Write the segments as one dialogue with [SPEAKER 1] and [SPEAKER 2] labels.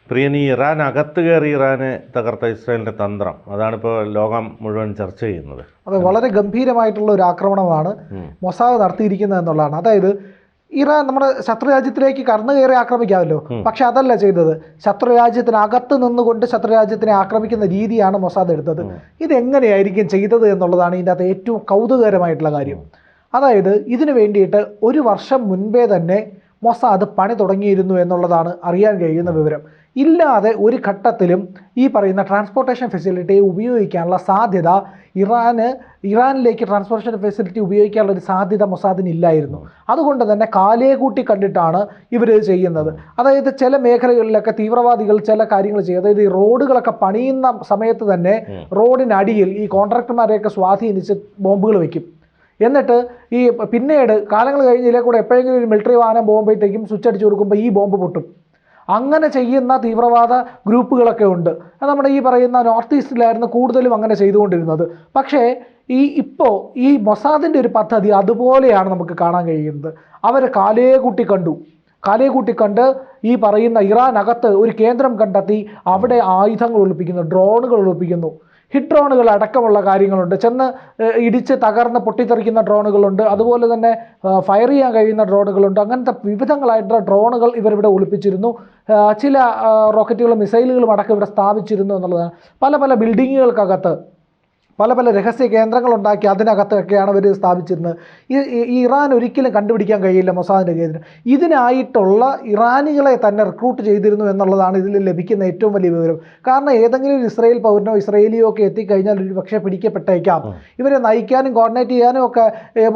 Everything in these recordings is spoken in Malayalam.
[SPEAKER 1] പ്രിയൻ, ഈ ഇറാൻ അകത്ത് കയറി ഇറാനെ തകർത്ത ഇസ്രായേലിൻ്റെ തന്ത്രം അതാണിപ്പോൾ ലോകം മുഴുവൻ ചർച്ച ചെയ്യുന്നത്.
[SPEAKER 2] അത് വളരെ ഗംഭീരമായിട്ടുള്ള ഒരു ആക്രമണമാണ് മൊസാദ് നടത്തിയിരിക്കുന്നത് എന്നുള്ളതാണ്. അതായത് ഇറാൻ നമ്മുടെ ശത്രുരാജ്യത്തിലേക്ക് കടന്നു കയറി ആക്രമിക്കാമല്ലോ, പക്ഷെ അതല്ല ചെയ്തത്. ശത്രുരാജ്യത്തിനകത്ത് നിന്നുകൊണ്ട് ശത്രുരാജ്യത്തിനെ ആക്രമിക്കുന്ന രീതിയാണ് മൊസാദ് എടുത്തത്. ഇതെങ്ങനെയായിരിക്കും ചെയ്തത് എന്നുള്ളതാണ് ഇതിൻ്റെ അകത്ത് ഏറ്റവും കൗതുകകരമായിട്ടുള്ള കാര്യം. അതായത് ഇതിനു വേണ്ടിയിട്ട് 1 വർഷം മുൻപേ തന്നെ മൊസാദ് പണി തുടങ്ങിയിരുന്നു എന്നുള്ളതാണ് അറിയാൻ കഴിയുന്ന വിവരം. ഇല്ലാതെ ഒരു ഘട്ടത്തിലും ഈ പറയുന്ന ട്രാൻസ്പോർട്ടേഷൻ ഫെസിലിറ്റി ഉപയോഗിക്കാനുള്ള സാധ്യത ഇറാനിലേക്ക് ട്രാൻസ്പോർട്ടേഷൻ ഫെസിലിറ്റി ഉപയോഗിക്കാനുള്ള ഒരു സാധ്യത മൊസാദിന് ഇല്ലായിരുന്നു. അതുകൊണ്ട് തന്നെ കാലേ കൂട്ടി കണ്ടിട്ടാണ് ഇവർ ചെയ്യുന്നത്. അതായത് ചില മേഖലകളിലൊക്കെ തീവ്രവാദികൾ ചില കാര്യങ്ങൾ ചെയ്യും. അതായത് ഈ റോഡുകളൊക്കെ പണിയുന്ന സമയത്ത് തന്നെ റോഡിനടിയിൽ ഈ കോൺട്രാക്ടർമാരെയൊക്കെ സ്വാധീനിച്ച് ബോംബുകൾ വയ്ക്കും. എന്നിട്ട് ഈ പിന്നീട് കാലങ്ങൾ കഴിഞ്ഞതിലേ കൂടെ എപ്പോഴെങ്കിലും ഒരു മിലിറ്ററി വാഹനം പോകുമ്പോഴത്തേക്കും സ്വിച്ച് അടിച്ചു കൊടുക്കുമ്പോൾ ഈ ബോംബ് പൊട്ടും. അങ്ങനെ ചെയ്യുന്ന തീവ്രവാദ ഗ്രൂപ്പുകളൊക്കെ ഉണ്ട്. അത് നമ്മുടെ ഈ പറയുന്ന നോർത്ത് ഈസ്റ്റിലായിരുന്നു കൂടുതലും അങ്ങനെ ചെയ്തുകൊണ്ടിരുന്നത്. പക്ഷേ ഇപ്പോൾ ഈ മൊസാദിൻ്റെ ഒരു പദ്ധതി അതുപോലെയാണ് നമുക്ക് കാണാൻ കഴിയുന്നത്. അവർ കാലേ കൂട്ടി കണ്ട് ഈ പറയുന്ന ഇറാനകത്ത് ഒരു കേന്ദ്രം കണ്ടെത്തി അവിടെ ആയുധങ്ങൾ ഒളിപ്പിക്കുന്നു, ഡ്രോണുകൾ ഒളിപ്പിക്കുന്നു. ഹിറ്റ് ഡ്രോണുകൾ അടക്കമുള്ള കാര്യങ്ങളുണ്ട്. ചെന്ന് ഇടിച്ച് തകർന്ന് പൊട്ടിത്തെറിക്കുന്ന ഡ്രോണുകളുണ്ട്. അതുപോലെ തന്നെ ഫയർ ചെയ്യാൻ കഴിയുന്ന ഡ്രോണുകളുണ്ട്. അങ്ങനത്തെ വിവിധങ്ങളായിട്ടുള്ള ഡ്രോണുകൾ ഇവരിവിടെ ഒളിപ്പിച്ചിരുന്നു. ചില റോക്കറ്റുകളും മിസൈലുകളും അടക്കം ഇവിടെ സ്ഥാപിച്ചിരുന്നു എന്നുള്ളതാണ്. പല ബിൽഡിങ്ങുകൾക്കകത്ത് പല രഹസ്യ കേന്ദ്രങ്ങളുണ്ടാക്കി അതിനകത്തൊക്കെയാണ് ഇവർ സ്ഥാപിച്ചിരുന്നത്. ഈ ഇറാൻ ഒരിക്കലും കണ്ടുപിടിക്കാൻ കഴിയില്ല മൊസാദിൻ്റെ കേന്ദ്രം. ഇതിനായിട്ടുള്ള ഇറാനികളെ തന്നെ റിക്രൂട്ട് ചെയ്തിരുന്നു എന്നുള്ളതാണ് ഇതിൽ ലഭിക്കുന്ന ഏറ്റവും വലിയ വിവരം. കാരണം ഏതെങ്കിലും ഒരു ഇസ്രായേൽ പൗരനോ ഇസ്രായേലിയോ ഒക്കെ എത്തിക്കഴിഞ്ഞാൽ ഒരു പക്ഷേ പിടിക്കപ്പെട്ടേക്കാം. ഇവരെ നയിക്കാനും കോർഡിനേറ്റ് ചെയ്യാനും ഒക്കെ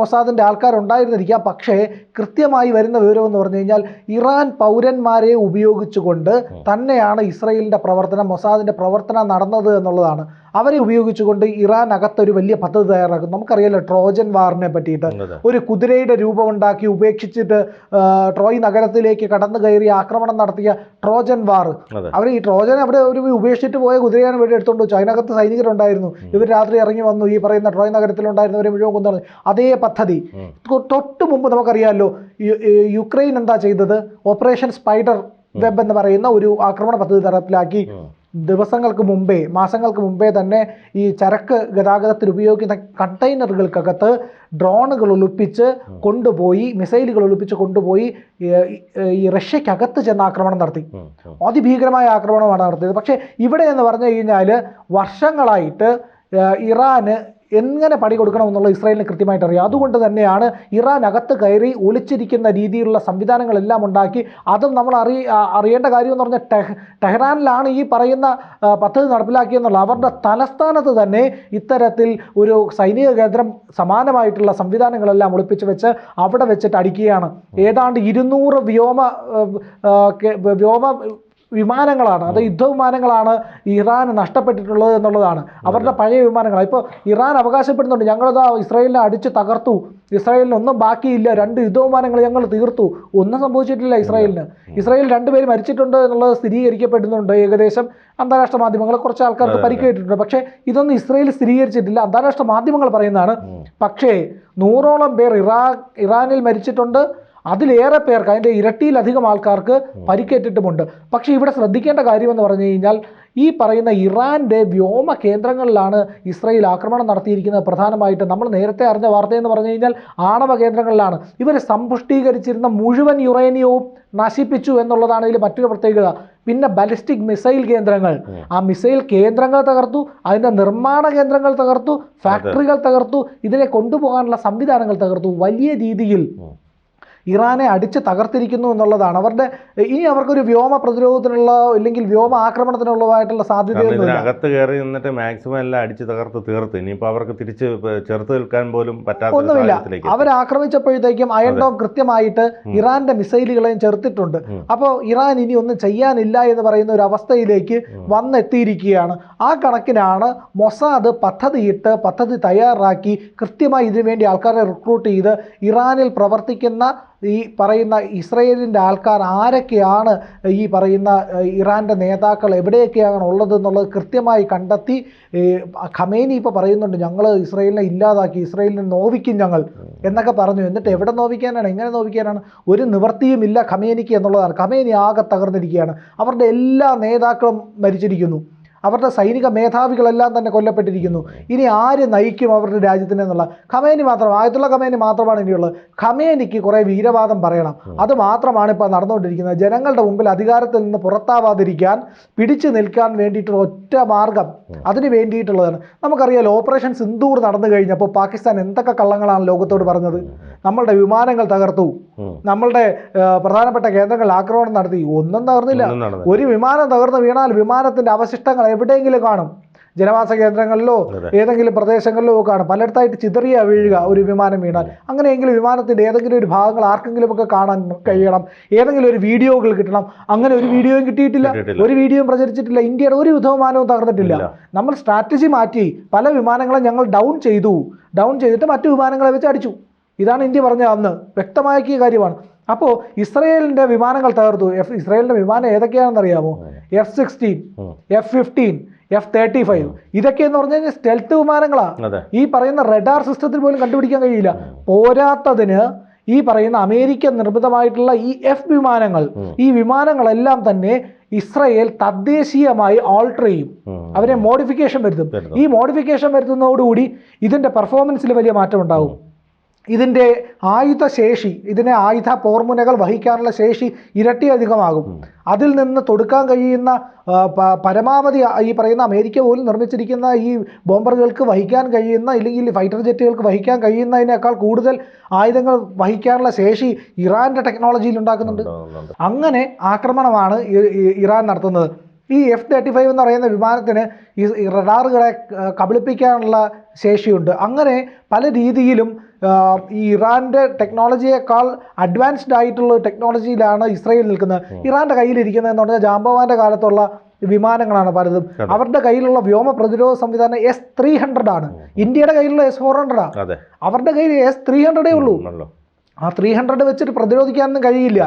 [SPEAKER 2] മൊസാദിൻ്റെ ആൾക്കാരുണ്ടായിരുന്നിരിക്കാം. പക്ഷേ കൃത്യമായി വരുന്ന വിവരം എന്ന് പറഞ്ഞു കഴിഞ്ഞാൽ ഇറാൻ പൗരന്മാരെ ഉപയോഗിച്ചുകൊണ്ട് തന്നെയാണ് ഇസ്രായേലിൻ്റെ പ്രവർത്തനം, മൊസാദിൻ്റെ പ്രവർത്തനം നടന്നത് എന്നുള്ളതാണ്. അവരെ ഉപയോഗിച്ചുകൊണ്ട് ഇറാൻ അകത്തൊരു വലിയ പദ്ധതി തയ്യാറാക്കും. നമുക്കറിയാലോ ട്രോജൻ വാറിനെ പറ്റിയിട്ട്. ഒരു കുതിരയുടെ രൂപമുണ്ടാക്കി ഉപേക്ഷിച്ചിട്ട് ട്രോയ് നഗരത്തിലേക്ക് കടന്നു കയറി ആക്രമണം നടത്തിയ ട്രോജൻ വാർ. അവർ ഈ ട്രോജൻ അവിടെ ഒരു ഉപേക്ഷിച്ചിട്ട് പോയ കുതിരയാണ് ഇവിടെ എടുത്തുകൊണ്ട് വെച്ചു. അതിനകത്ത് സൈനികരുണ്ടായിരുന്നു. ഇവർ രാത്രി ഇറങ്ങി വന്നു ഈ പറയുന്ന ട്രോയ് നഗരത്തിലുണ്ടായിരുന്നവരെ മുഴുവൻ കൊന്നു. അതേ പദ്ധതി തൊട്ട് മുമ്പ് നമുക്കറിയാമല്ലോ യുക്രൈൻ എന്താ ചെയ്തത്? ഓപ്പറേഷൻ സ്പൈഡർ വെബ് എന്ന് പറയുന്ന ഒരു ആക്രമണ പദ്ധതി നടപ്പിലാക്കി. മാസങ്ങൾക്ക് മുമ്പേ തന്നെ ഈ ചരക്ക് ഗതാഗതത്തിൽ ഉപയോഗിക്കുന്ന കണ്ടെയ്നറുകൾക്കകത്ത് ഡ്രോണുകൾ ഒളിപ്പിച്ച് കൊണ്ടുപോയി, മിസൈലുകൾ ഒളിപ്പിച്ച് കൊണ്ടുപോയി ഈ റഷ്യക്കകത്ത് ചെന്ന് ആക്രമണം നടത്തി. അതിഭീകരമായ ആക്രമണമാണ് നടത്തിയത്. പക്ഷേ ഇവിടെ എന്ന് പറഞ്ഞു കഴിഞ്ഞാൽ വർഷങ്ങളായിട്ട് ഇറാന് എങ്ങനെ പണി കൊടുക്കണമെന്നുള്ള ഇസ്രായേലിന് കൃത്യമായിട്ട് അറിയാം. അതുകൊണ്ട് തന്നെയാണ് ഇറാൻ അകത്ത് കയറി ഒളിച്ചിരിക്കുന്ന രീതിയിലുള്ള സംവിധാനങ്ങളെല്ലാം ഉണ്ടാക്കി. അതും നമ്മൾ അറിയേണ്ട കാര്യം എന്ന് പറഞ്ഞാൽ ടെഹ്റാനിലാണ് ഈ പറയുന്ന പദ്ധതി നടപ്പിലാക്കിയെന്നുള്ള. അവരുടെ തലസ്ഥാനത്ത് തന്നെ ഇത്തരത്തിൽ ഒരു സൈനിക കേന്ദ്രം സമാനമായിട്ടുള്ള സംവിധാനങ്ങളെല്ലാം ഒളിപ്പിച്ച് വെച്ച് അവിടെ വെച്ചിട്ട് അടിക്കുകയാണ്. ഏതാണ്ട് 200 വ്യോമ വിമാനങ്ങളാണ്, അത് യുദ്ധവിമാനങ്ങളാണ് ഇറാൻ നഷ്ടപ്പെട്ടിട്ടുള്ളത് എന്നുള്ളതാണ്. അവരുടെ പഴയ വിമാനങ്ങളാണ്. ഇപ്പോൾ ഇറാൻ അവകാശപ്പെടുന്നുണ്ട് ഞങ്ങളതാ ഇസ്രായേലിനെ അടിച്ച് തകർത്തു, ഇസ്രായേലിന് ഒന്നും ബാക്കിയില്ല, 2 യുദ്ധവിമാനങ്ങൾ ഞങ്ങൾ തീർത്തു. ഒന്നും സംഭവിച്ചിട്ടില്ല ഇസ്രായേലിന്. ഇസ്രായേൽ 2 പേര് മരിച്ചിട്ടുണ്ട് എന്നുള്ളത് സ്ഥിരീകരിക്കപ്പെടുന്നുണ്ട്. ഏകദേശം അന്താരാഷ്ട്ര മാധ്യമങ്ങൾ കുറച്ച് ആൾക്കാർക്ക് പരിക്കേറ്റിട്ടുണ്ട്. പക്ഷേ ഇതൊന്നും ഇസ്രായേൽ സ്ഥിരീകരിച്ചിട്ടില്ല, അന്താരാഷ്ട്ര മാധ്യമങ്ങൾ പറയുന്നതാണ്. പക്ഷേ 100ഓളം പേർ ഇറാനിൽ മരിച്ചിട്ടുണ്ട്. അതിലേറെ പേർക്ക്, അതിൻ്റെ ഇരട്ടിയിലധികം ആൾക്കാർക്ക് പരിക്കേറ്റിട്ടുമുണ്ട്. പക്ഷേ ഇവിടെ ശ്രദ്ധിക്കേണ്ട കാര്യമെന്ന് പറഞ്ഞു കഴിഞ്ഞാൽ ഈ പറയുന്ന ഇറാൻ്റെ വ്യോമ കേന്ദ്രങ്ങളിലാണ് ഇസ്രായേൽ ആക്രമണം നടത്തിയിരിക്കുന്നത്. പ്രധാനമായിട്ട് നമ്മൾ നേരത്തെ അറിഞ്ഞ വാർത്തയെന്ന് പറഞ്ഞു കഴിഞ്ഞാൽ ആണവ കേന്ദ്രങ്ങളിലാണ്. ഇവർ സമ്പുഷ്ടീകരിച്ചിരുന്ന മുഴുവൻ യുറേനിയവും നശിപ്പിച്ചു എന്നുള്ളതാണ് ഇതിൽ മറ്റൊരു പ്രത്യേകത. പിന്നെ ബാലിസ്റ്റിക് മിസൈൽ കേന്ദ്രങ്ങൾ, ആ മിസൈൽ കേന്ദ്രങ്ങൾ തകർത്തു, അതിൻ്റെ നിർമ്മാണ കേന്ദ്രങ്ങൾ തകർത്തു, ഫാക്ടറികൾ തകർത്തു, ഇതിനെ കൊണ്ടുപോകാനുള്ള സംവിധാനങ്ങൾ തകർത്തു. വലിയ രീതിയിൽ ഇറാനെ അടിച്ച് തകർത്തിരിക്കുന്നു എന്നുള്ളതാണ്. ഇനി അവർക്കൊരു വ്യോമ പ്രതിരോധത്തിനുള്ള അല്ലെങ്കിൽ വ്യോമ ആക്രമണത്തിനുള്ളതായിട്ടുള്ള സാധ്യതയൊന്നും
[SPEAKER 1] അകത്ത് കയറി നിന്നിട്ട് മാക്സിമം എല്ലാം അടിച്ച് തകർത്ത് തീർത്ത് ഇനിയിപ്പോൾ അവർക്ക് തിരിച്ച് ചെറുത്ത് നിൽക്കാൻ പോലും
[SPEAKER 2] ഒന്നുമില്ല. അവരാക്രമിച്ചപ്പോഴത്തേക്കും അയൺ ഡോം കൃത്യമായിട്ട് ഇറാന്റെ മിസൈലുകളെയും ചെറുത്തിട്ടുണ്ട്. അപ്പോൾ ഇറാൻ ഇനി ഒന്നും ചെയ്യാനില്ല എന്ന് പറയുന്ന ഒരു അവസ്ഥയിലേക്ക് വന്നെത്തിയിരിക്കുകയാണ്. ആ കണക്കിനാണ് മൊസാദ് പദ്ധതി തയ്യാറാക്കി കൃത്യമായി ഇതിനുവേണ്ടി ആൾക്കാരെ റിക്രൂട്ട് ചെയ്ത് ഇറാനിൽ പ്രവർത്തിക്കുന്ന ഈ പറയുന്ന ഇസ്രയേലിൻ്റെ ആൾക്കാർ ആരൊക്കെയാണ്, ഈ പറയുന്ന ഇറാൻ്റെ നേതാക്കൾ എവിടെയൊക്കെയാണ് ഉള്ളത് എന്നുള്ളത് കൃത്യമായി കണ്ടെത്തി ഖമേനി ഇപ്പോൾ പറയുന്നുണ്ട്, ഞങ്ങൾ ഇസ്രയേലിനെ ഇല്ലാതാക്കി, ഇസ്രയേലിനെ നോവിക്കും ഞങ്ങൾ എന്നൊക്കെ പറഞ്ഞു. എന്നിട്ട് എവിടെ നോവിക്കാനാണ്, എങ്ങനെ നോവിക്കാനാണ്? ഒരു നിവൃത്തിയുമില്ല ഖമേനിക്ക് എന്നുള്ളതാണ്. ഖമേനി ആകെ തകർന്നിരിക്കുകയാണ്. അവരുടെ എല്ലാ നേതാക്കളും മരിച്ചിരിക്കുന്നു, അവരുടെ സൈനിക മേധാവികളെല്ലാം തന്നെ കൊല്ലപ്പെട്ടിരിക്കുന്നു. ഇനി ആര് നയിക്കും അവരുടെ രാജ്യത്തിനെ എന്നുള്ള? ഖമേനി മാത്രം, ആയത്തുള്ള ഖമേനി മാത്രമാണ് ഇനിയുള്ളത്. ഖമേനിക്ക് കുറേ വീരവാദം പറയണം, അത് മാത്രമാണ് ഇപ്പോൾ നടന്നുകൊണ്ടിരിക്കുന്നത്. ജനങ്ങളുടെ മുമ്പിൽ അധികാരത്തിൽ നിന്ന് പുറത്താവാതിരിക്കാൻ, പിടിച്ചു നിൽക്കാൻ വേണ്ടിയിട്ടുള്ള ഒറ്റ മാർഗം അതിന് വേണ്ടിയിട്ടുള്ളതാണ്. നമുക്കറിയാലോ, ഓപ്പറേഷൻ സിന്ദൂർ നടന്നു കഴിഞ്ഞപ്പോൾ പാകിസ്ഥാൻ എന്തൊക്കെ കള്ളങ്ങളാണ് ലോകത്തോട് പറഞ്ഞത്. നമ്മളുടെ വിമാനങ്ങൾ തകർത്തു, നമ്മളുടെ പ്രധാനപ്പെട്ട കേന്ദ്രങ്ങളിൽ ആക്രമണം നടത്തി, ഒന്നും തകർന്നില്ല. ഒരു വിമാനം തകർന്ന് വീണാൽ വിമാനത്തിൻ്റെ അവശിഷ്ടങ്ങൾ എവിടെയെങ്കിലും കാണും, ജനവാസ കേന്ദ്രങ്ങളിലോ ഏതെങ്കിലും പ്രദേശങ്ങളിലോ കാണും. പലയിടത്തായിട്ട് ചിതറിയ വീഴുക ഒരു വിമാനം വീണാൽ. അങ്ങനെയെങ്കിലും വിമാനത്തിൻ്റെ ഏതെങ്കിലും ഒരു ഭാഗങ്ങൾ ആർക്കെങ്കിലുമൊക്കെ കാണാൻ കഴിയണം, ഏതെങ്കിലും ഒരു വീഡിയോകൾ കിട്ടണം. അങ്ങനെ ഒരു വീഡിയോയും കിട്ടിയിട്ടില്ല, ഒരു വീഡിയോയും പ്രചരിച്ചിട്ടില്ല. ഇന്ത്യയുടെ ഒരു യുദ്ധവിമാനവും തകർന്നിട്ടില്ല. നമ്മൾ സ്ട്രാറ്റജി മാറ്റി പല വിമാനങ്ങളെ ഞങ്ങൾ ഡൗൺ ചെയ്തിട്ട് മറ്റു വിമാനങ്ങളെ വെച്ച് അടിച്ചു. ഇതാണ് ഇന്ത്യ പറഞ്ഞ അന്ന് വ്യക്തമാക്കിയ കാര്യമാണ്. അപ്പോൾ ഇസ്രയേലിൻ്റെ വിമാനങ്ങൾ തകർത്തു. ഇസ്രയേലിൻ്റെ വിമാനം ഏതൊക്കെയാണെന്ന് അറിയാമോ? F-16, F-15, F-35. ഇതൊക്കെ എന്ന് പറഞ്ഞു കഴിഞ്ഞാൽ സ്റ്റെൽത്ത് വിമാനങ്ങളാണ്. ഈ പറയുന്ന റഡാർ സിസ്റ്റത്തിൽ പോലും കണ്ടുപിടിക്കാൻ കഴിയില്ല. പോരാത്തതിന് ഈ പറയുന്ന അമേരിക്കൻ നിർമ്മിതമായിട്ടുള്ള ഈ വിമാനങ്ങൾ, ഈ വിമാനങ്ങളെല്ലാം തന്നെ ഇസ്രയേൽ തദ്ദേശീയമായി ആൾട്ടർ ചെയ്യും, അവരെ മോഡിഫിക്കേഷൻ വരുത്തും. ഈ മോഡിഫിക്കേഷൻ വരുത്തുന്നതോടുകൂടി ഇതിൻ്റെ പെർഫോമൻസിൽ വലിയ മാറ്റം ഉണ്ടാകും. ഇതിൻ്റെ ആയുധശേഷി, ഇതിനെ ആയുധ പോർമുനകൾ വഹിക്കാനുള്ള ശേഷി ഇരട്ടിയധികമാകും. അതിൽ നിന്ന് തൊടുക്കാൻ കഴിയുന്ന പരമാവധി ഈ പറയുന്ന അമേരിക്ക പോലും നിർമ്മിച്ചിരിക്കുന്ന ഈ ബോംബറുകൾക്ക് വഹിക്കാൻ കഴിയുന്ന, ഇല്ലെങ്കിൽ ഫൈറ്റർ ജെറ്റുകൾക്ക് വഹിക്കാൻ കഴിയുന്നതിനേക്കാൾ കൂടുതൽ ആയുധങ്ങൾ വഹിക്കാനുള്ള ശേഷി ഇറാൻ്റെ ടെക്നോളജിയിൽ ഉണ്ടാക്കുന്നുണ്ട്. അങ്ങനെ ആക്രമണമാണ് ഇറാൻ നടത്തുന്നത്. ഈ F-35 എന്ന് പറയുന്ന വിമാനത്തിന് ഈ റഡാറുകളെ കബളിപ്പിക്കാനുള്ള ശേഷിയുണ്ട്. അങ്ങനെ പല രീതിയിലും ഈ ഇറാൻ്റെ ടെക്നോളജിയേക്കാൾ അഡ്വാൻസ്ഡ് ആയിട്ടുള്ള ടെക്നോളജിയിലാണ് ഇസ്രയേൽ നിൽക്കുന്നത്. ഇറാൻ്റെ കയ്യിലിരിക്കുന്നതെന്ന് പറഞ്ഞാൽ ജാംബവാൻ്റെ കാലത്തുള്ള വിമാനങ്ങളാണ് പലതും. അവരുടെ കയ്യിലുള്ള വ്യോമ പ്രതിരോധ സംവിധാനം S-300 ആണ്. ഇന്ത്യയുടെ കയ്യിലുള്ള S-400 ആണ്. അവരുടെ കയ്യിൽ S-300 ഉള്ളൂ. ആ 300 വെച്ചിട്ട് പ്രതിരോധിക്കാനൊന്നും കഴിയില്ല.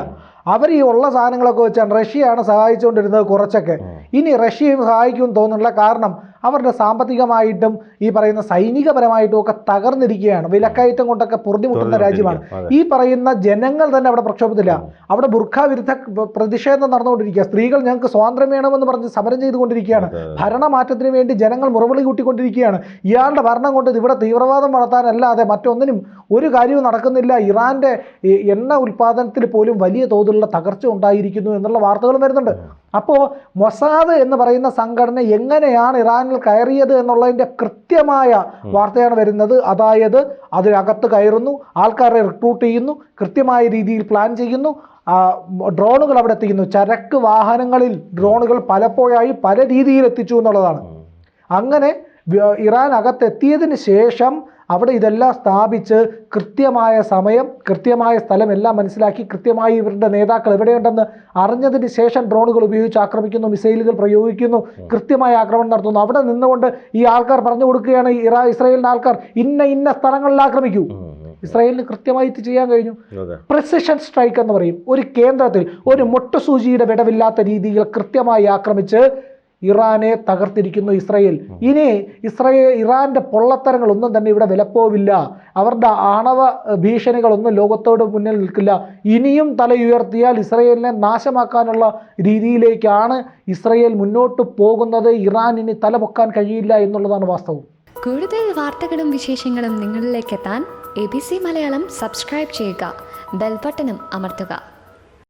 [SPEAKER 2] അവർ ഈ ഉള്ള സാധനങ്ങളൊക്കെ വെച്ചാണ് റഷ്യയാണ് സഹായിച്ചുകൊണ്ടിരുന്നത് കുറച്ചൊക്കെ. ഇനി റഷ്യയും സഹായിക്കുമെന്ന് തോന്നുന്നില്ല. കാരണം അവരുടെ സാമ്പത്തികമായിട്ടും ഈ പറയുന്ന സൈനികപരമായിട്ടും ഒക്കെ തകർന്നിരിക്കുകയാണ്. വിലക്കയറ്റം കൊണ്ടൊക്കെ പൊറുതിമുട്ടുന്ന രാജ്യമാണ്. ഈ പറയുന്ന ജനങ്ങൾ തന്നെ അവിടെ പ്രക്ഷോഭത്തില്ല. അവിടെ ബുർഖ വിരുദ്ധ പ്രതിഷേധം നടന്നുകൊണ്ടിരിക്കുക. സ്ത്രീകൾ ഞങ്ങൾക്ക് സ്വാതന്ത്ര്യം വേണമെന്ന് പറഞ്ഞ് സമരം ചെയ്തുകൊണ്ടിരിക്കുകയാണ്. ഭരണമാറ്റത്തിന് വേണ്ടി ജനങ്ങൾ മുറവിളി കൂട്ടിക്കൊണ്ടിരിക്കുകയാണ്. ഇയാളുടെ ഭരണം കൊണ്ട് ഇവിടെ തീവ്രവാദം വളർത്താനല്ലാതെ മറ്റൊന്നിനും ഒരു കാര്യവും നടക്കുന്നില്ല. ഇറാൻ്റെ എണ്ണ ഉൽപ്പാദനത്തിൽ പോലും വലിയ തോതിലുള്ള തകർച്ച ഉണ്ടായിരിക്കുന്നു എന്നുള്ള വാർത്തകളും വരുന്നുണ്ട്. അപ്പോൾ മൊസാദ് എന്ന് പറയുന്ന സംഘടന എങ്ങനെയാണ് ഇറാനിൽ കയറിയത് എന്നുള്ളതിൻ്റെ കൃത്യമായ വാർത്തയാണ് വരുന്നത്. അതായത് അതിനകത്ത് കയറുന്നു, ആൾക്കാരെ റിക്രൂട്ട് ചെയ്യുന്നു, കൃത്യമായ രീതിയിൽ പ്ലാൻ ചെയ്യുന്നു, ഡ്രോണുകൾ അവിടെ എത്തിക്കുന്നു. ചരക്ക് വാഹനങ്ങളിൽ ഡ്രോണുകൾ പലപ്പോഴായി പല രീതിയിൽ എത്തിച്ചു എന്നുള്ളതാണ്. അങ്ങനെ ഇറാൻ അകത്തെത്തിയതിന് ശേഷം അവിടെ ഇതെല്ലാം സ്ഥാപിച്ച് കൃത്യമായ സമയം, കൃത്യമായ സ്ഥലം എല്ലാം മനസ്സിലാക്കി, കൃത്യമായി ഇവരുടെ നേതാക്കൾ എവിടെയുണ്ടെന്ന് അറിഞ്ഞതിന് ശേഷം ഡ്രോണുകൾ ഉപയോഗിച്ച് ആക്രമിക്കുന്നു, മിസൈലുകൾ പ്രയോഗിക്കുന്നു, കൃത്യമായ ആക്രമണം നടത്തുന്നു. അവിടെ നിന്നുകൊണ്ട് ഈ ആൾക്കാർ പറഞ്ഞു കൊടുക്കുകയാണ്, ഇസ്രായേലിൻ്റെ ആൾക്കാർ ഇന്ന സ്ഥലങ്ങളിൽ ആക്രമിക്കൂ. ഇസ്രായേലിന് കൃത്യമായി ഇത് ചെയ്യാൻ കഴിഞ്ഞു. പ്രിസിഷൻ സ്ട്രൈക്ക് എന്ന് പറയും. ഒരു കേന്ദ്രത്തിൽ ഒരു മുട്ടുസൂചിയുടെ വിടവില്ലാത്ത രീതിയിൽ കൃത്യമായി ആക്രമിച്ച് ഇറാനെ തകർത്തിരിക്കുന്നു ഇസ്രായേൽ. ഇനി ഇറാൻ്റെ പൊള്ളത്തരങ്ങളൊന്നും തന്നെ ഇവിടെ വിലപ്പോവില്ല. അവരുടെ ആണവ ഭീഷണികളൊന്നും ലോകത്തോട് മുന്നിൽ നിൽക്കില്ല. ഇനിയും തലയുയർത്തിയാൽ ഇസ്രായേലിനെ നാശമാക്കാനുള്ള രീതിയിലേക്കാണ് ഇസ്രായേൽ മുന്നോട്ട് പോകുന്നത്. ഇറാൻ ഇനി തലപൊക്കാൻ കഴിയില്ല എന്നുള്ളതാണ് വാസ്തവം.
[SPEAKER 3] കൂടുതൽ വാർത്തകളും വിശേഷങ്ങളും നിങ്ങളിലേക്ക് എത്താൻ ABC മലയാളം സബ്സ്ക്രൈബ് ചെയ്യുക, ബെൽ ബട്ടണും അമർത്തുക.